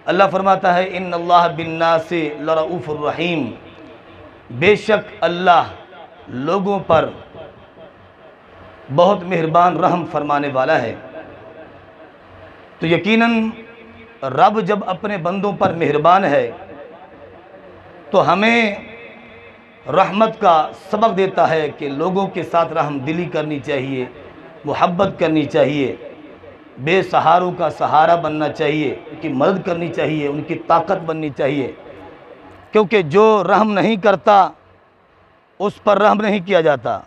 اللہ فرماتا ہے ان اللہ بالناس لرؤوف الرحیم، بے شک اللہ لوگوں پر بہت مہربان رحم فرمانے والا ہے۔ تو یقیناً رب جب اپنے بندوں پر مہربان ہے تو ہمیں رحمت کا سبق دیتا ہے کہ لوگوں کے ساتھ رحم دلی کرنی چاہیے، محبت کرنی چاہیے، بے سہاروں کا سہارا بننا چاہیے، ان کی مدد کرنی چاہیے، ان کی طاقت بننی چاہیے، کیونکہ جو رحم نہیں کرتا اس پر رحم نہیں کیا جاتا۔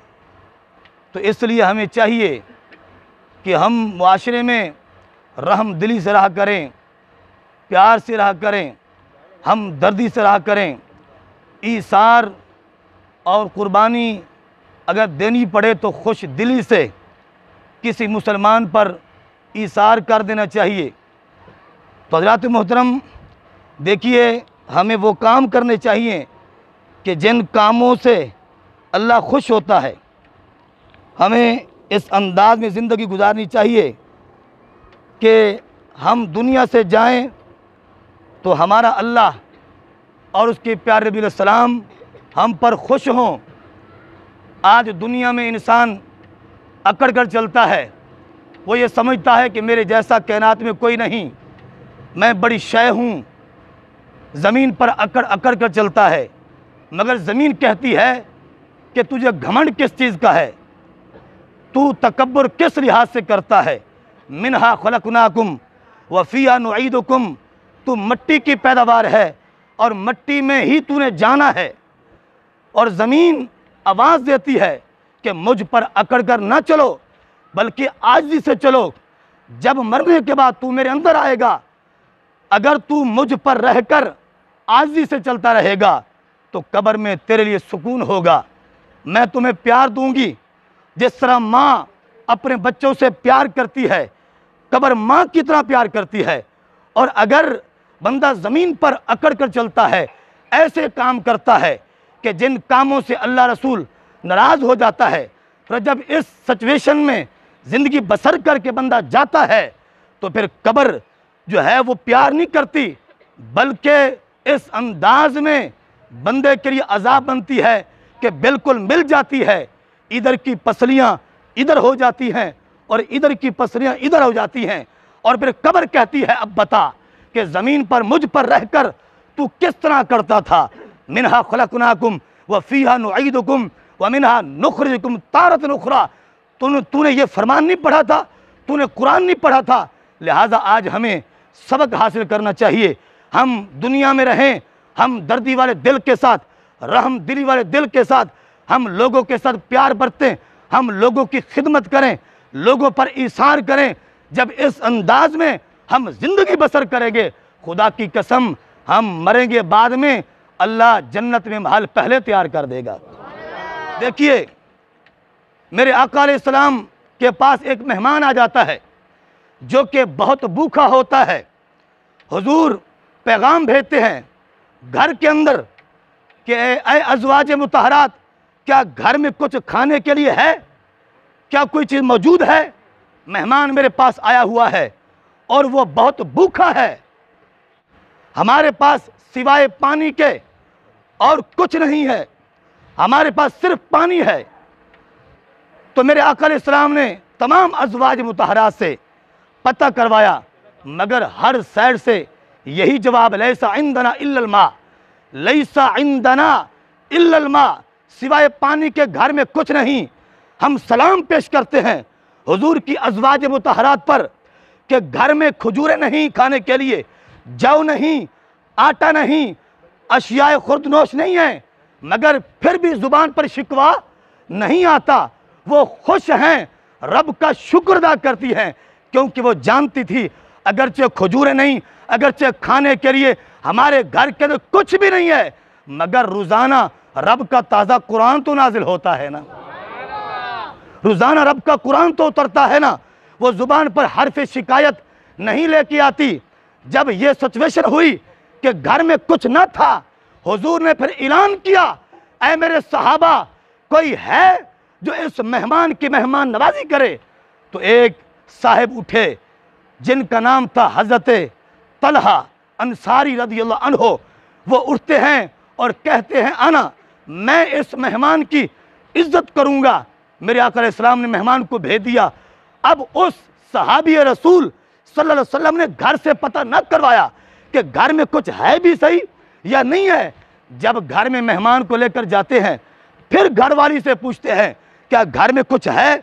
تو اس لیے ہمیں چاہیے کہ ہم معاشرے میں رحم دلی سے رہا کریں، پیار سے رہا کریں، ہم دردی سے رہا کریں، ایثار اور قربانی اگر دینی پڑے تو خوش دلی سے کسی مسلمان پر ایثار کر دینا چاہیے۔ تو حضرات محترم دیکھیے، ہمیں وہ کام کرنے چاہیے کہ جن کاموں سے اللہ خوش ہوتا ہے، ہمیں اس انداز میں زندگی گزارنی چاہیے کہ ہم دنیا سے جائیں تو ہمارا اللہ اور اس کے پیارے نبی علیہ السلام ہم پر خوش ہوں۔ آج دنیا میں انسان اکڑ کر چلتا ہے، وہ یہ سمجھتا ہے کہ میرے جیسا کائنات میں کوئی نہیں، میں بڑی شے ہوں، زمین پر اکڑ کر چلتا ہے، مگر زمین کہتی ہے کہ تجھے گھمنڈ کس چیز کا ہے، تو تکبر کس لحاظ سے کرتا ہے، منہا خلقناکم وفیہا نعیدکم، تو مٹی کی پیداوار ہے اور مٹی میں ہی تو نے جانا ہے۔ اور زمین آواز دیتی ہے کہ مجھ پر اکڑ کر نہ چلو بلکہ عاجزی سے چلو، جب مرنے کے بعد تو میرے اندر آئے گا، اگر تو مجھ پر رہ کر عاجزی سے چلتا رہے گا تو قبر میں تیرے لیے سکون ہوگا، میں تمہیں پیار دوں گی جس طرح ماں اپنے بچوں سے پیار کرتی ہے، قبر ماں کی طرح پیار کرتی ہے۔ اور اگر بندہ زمین پر اکڑ کر چلتا ہے، ایسے کام کرتا ہے کہ جن کاموں سے اللہ رسول ناراض ہو جاتا ہے، پھر جب اس سچویشن میں زندگی بسر کر کے بندہ جاتا ہے تو پھر قبر جو ہے وہ پیار نہیں کرتی، بلکہ اس انداز میں بندے کے لیے عذاب بنتی ہے کہ بالکل مل جاتی ہے، ادھر کی پسلیاں ادھر ہو جاتی ہیں اور ادھر کی پسلیاں ادھر ہو جاتی ہیں، اور پھر قبر کہتی ہے اب بتا کہ زمین پر مجھ پر رہ کر تو کس طرح کرتا تھا، منہا خلقناکم وفیہا نعیدکم ومنہا نخرجکم تارۃ اخری، تو نے یہ فرمان نہیں پڑھا تھا، تو نے قرآن نہیں پڑھا تھا۔ لہٰذا آج ہمیں سبق حاصل کرنا چاہیے، ہم دنیا میں رہیں، ہم دردی والے دل کے ساتھ، رحم دلی والے دل کے ساتھ، ہم لوگوں کے ساتھ پیار برتیں، ہم لوگوں کی خدمت کریں، لوگوں پر ایثار کریں۔ جب اس انداز میں ہم زندگی بسر کریں گے، خدا کی قسم ہم مریں گے بعد میں اللہ جنت میں محل پہلے تیار کر دے گا۔ دیکھیے، میرے آقا علیہ السلام کے پاس ایک مہمان آ جاتا ہے جو کہ بہت بھوکا ہوتا ہے، حضور پیغام بھیجتے ہیں گھر کے اندر کہ اے ازواج مطہرات، کیا گھر میں کچھ کھانے کے لیے ہے؟ کیا کوئی چیز موجود ہے؟ مہمان میرے پاس آیا ہوا ہے اور وہ بہت بھوکا ہے، ہمارے پاس سوائے پانی کے اور کچھ نہیں ہے، ہمارے پاس صرف پانی ہے۔ تو میرے آقا علیہ السلام نے تمام ازواج مطہرات سے پتہ کروایا، مگر ہر سائڈ سے یہی جواب، لیس عندنا الا الماء، لیس عندنا الا الماء، سوائے پانی کے گھر میں کچھ نہیں۔ ہم سلام پیش کرتے ہیں حضور کی ازواج مطہرات پر کہ گھر میں کھجوریں نہیں کھانے کے لیے، جو نہیں، آٹا نہیں، اشیاء خوردنوش نہیں ہیں، مگر پھر بھی زبان پر شکوہ نہیں آتا، وہ خوش ہیں، رب کا شکر ادا کرتی ہیں، کیونکہ وہ جانتی تھی اگرچہ کھجوریں نہیں، اگرچہ کھانے کے لیے ہمارے گھر کے اندر کچھ بھی نہیں ہے، مگر روزانہ رب کا تازہ قرآن تو نازل ہوتا ہے نا، روزانہ رب کا قرآن تو اترتا ہے نا، وہ زبان پر حرف شکایت نہیں لے کے آتی۔ جب یہ سچویشن ہوئی کہ گھر میں کچھ نہ تھا، حضور نے پھر اعلان کیا، اے میرے صحابہ، کوئی ہے جو اس مہمان کی مہمان نوازی کرے؟ تو ایک صاحب اٹھے جن کا نام تھا حضرت طلحہ انصاری رضی اللہ عنہ وہ اٹھتے ہیں اور کہتے ہیں آنا، میں اس مہمان کی عزت کروں گا۔ میرے آقا علیہ السلام نے مہمان کو بھیج دیا۔ اب اس صحابی رسول صلی اللہ علیہ وسلم نے گھر سے پتہ نہ کروایا کہ گھر میں کچھ ہے بھی صحیح یا نہیں ہے۔ جب گھر میں مہمان کو لے کر جاتے ہیں پھر گھر والی سے پوچھتے ہیں کیا گھر میں کچھ ہے،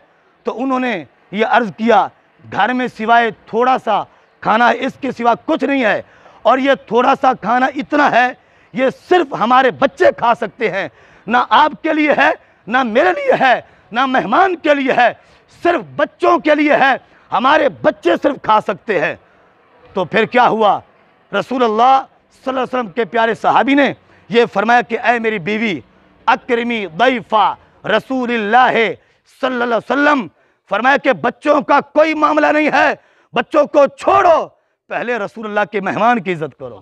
تو انہوں نے یہ عرض کیا گھر میں سوائے تھوڑا سا کھانا اس کے سوا کچھ نہیں ہے، اور یہ تھوڑا سا کھانا اتنا ہے یہ صرف ہمارے بچے کھا سکتے ہیں، نہ آپ کے لیے ہے نہ میرے لیے ہے نہ مہمان کے لیے ہے، صرف بچوں کے لیے ہے، ہمارے بچے صرف کھا سکتے ہیں۔ تو پھر کیا ہوا، رسول اللہ صلی اللہ علیہ وسلم کے پیارے صحابی نے یہ فرمایا کہ اے میری بیوی اکرمی ضیفہ رسول اللہ صلی اللہ علیہ وسلم، فرمایا کہ بچوں کا کوئی معاملہ نہیں ہے، بچوں کو چھوڑو، پہلے رسول اللہ کے مہمان کی عزت کرو،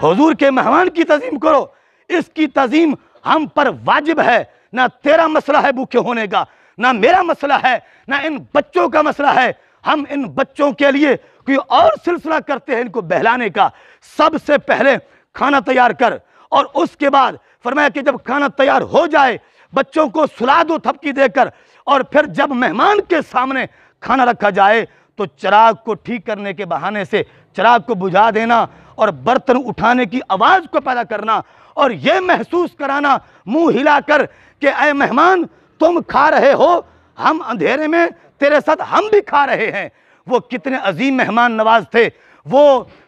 حضور کے مہمان کی تعظیم کرو۔ اس کی تعظیم ہم پر واجب ہے، نہ تیرا مسئلہ ہے بھوکے ہونے کا، نہ میرا مسئلہ ہے، نہ ان بچوں کا مسئلہ ہے۔ ہم ان بچوں کے لیے کوئی اور سلسلہ کرتے ہیں ان کو بہلانے کا۔ سب سے پہلے کھانا تیار کر، اور اس کے بعد فرمایا کہ جب کھانا تیار ہو جائے بچوں کو سلا دو تھپکی دے کر، اور پھر جب مہمان کے سامنے کھانا رکھا جائے تو چراغ کو ٹھیک کرنے کے بہانے سے چراغ کو بجھا دینا اور برتن اٹھانے کی آواز کو پیدا کرنا، اور یہ محسوس کرانا منہ ہلا کر کہ اے مہمان تم کھا رہے ہو، ہم اندھیرے میں تیرے ساتھ ہم بھی کھا رہے ہیں۔ وہ کتنے عظیم مہمان نواز تھے، وہ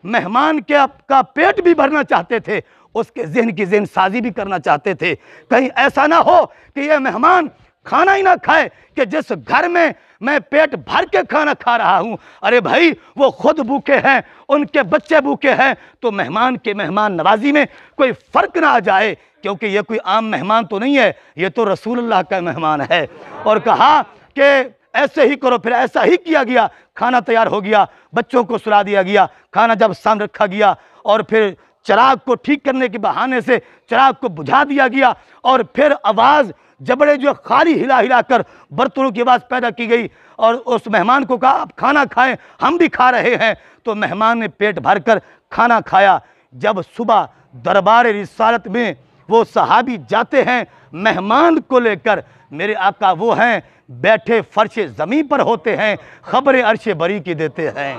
مہمان کا پیٹ بھی بھرنا چاہتے تھے، اس کے ذہن کی ذہن سازی بھی کرنا چاہتے تھے۔ کہیں ایسا نہ ہو کہ یہ مہمان کھانا ہی نہ کھائے کہ جس گھر میں پیٹ بھر کے کھانا کھا رہا ہوں، ارے بھائی وہ خود بھوکے ہیں، ان کے بچے بھوکے ہیں، تو مہمان کے مہمان نوازی میں کوئی فرق نہ آ جائے، کیونکہ یہ کوئی عام مہمان تو نہیں ہے، یہ تو رسول اللہ کا مہمان ہے۔ اور کہا کہ ایسے ہی کرو، پھر ایسا ہی کیا گیا، کھانا تیار ہو گیا، بچوں کو سلا دیا گیا، کھانا جب سامنے رکھا گیا اور پھر چراغ کو ٹھیک کرنے کے بہانے سے چراغ کو بجھا دیا گیا، اور پھر آواز جبڑے جو خالی ہلا ہلا کر برتنوں کی آواز پیدا کی گئی، اور اس مہمان کو کہا آپ کھانا کھائیں، ہم بھی کھا رہے ہیں۔ تو مہمان نے پیٹ بھر کر کھانا کھایا۔ جب صبح دربار رسالت میں وہ صحابی جاتے ہیں مہمان کو لے کر، میرے آقا وہ ہیں بیٹھے فرش زمین پر ہوتے ہیں، خبر عرش بری کی دیتے ہیں۔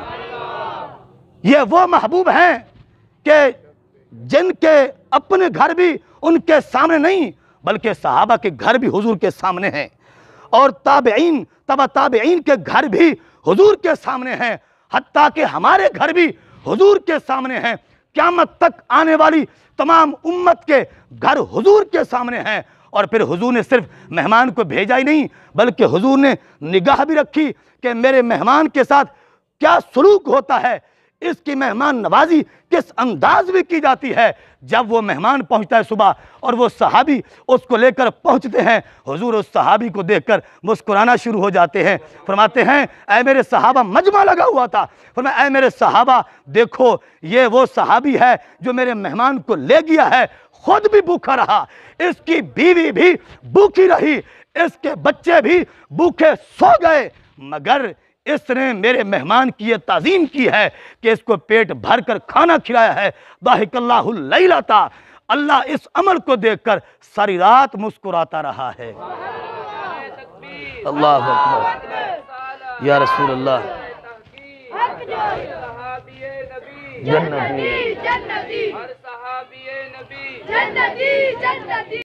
یہ وہ محبوب ہیں کہ جن کے اپنے گھر بھی ان کے سامنے نہیں بلکہ صحابہ کے گھر بھی حضور کے سامنے ہیں، اور تابعین تبع تابعین کے گھر بھی حضور کے سامنے ہیں، حتیٰ کہ ہمارے گھر بھی حضور کے سامنے ہیں۔ قیامت تک آنے والی تمام امت کے گھر حضور کے سامنے ہیں۔ اور پھر حضور نے صرف مہمان کو بھیجا ہی نہیں بلکہ حضور نے نگاہ بھی رکھی کہ میرے مہمان کے ساتھ کیا سلوک ہوتا ہے، اس کی مہمان نوازی کس انداز میں کی جاتی ہے۔ جب وہ مہمان پہنچتا ہے صبح اور وہ صحابی اس کو لے کر پہنچتے ہیں، حضور اس صحابی کو دیکھ کر مسکرانا شروع ہو جاتے ہیں، فرماتے ہیں اے میرے صحابہ، مجمع لگا ہوا تھا، فرمایا اے میرے صحابہ دیکھو یہ وہ صحابی ہے جو میرے مہمان کو لے گیا ہے، خود بھی بھوکا رہا، اس کی بیوی بھی بھوکی رہی، اس کے بچے بھی بھوکے سو گئے، مگر اس نے میرے مہمان کی یہ تعظیم کی ہے کہ اس کو پیٹ بھر کر کھانا کھلایا ہے۔ ضاحک اللہ اللیلۃ، اللہ اس عمل کو دیکھ کر ساری رات مسکراتا رہا ہے۔ اللہ اکبر یا رسول اللہ، جنتی جنتی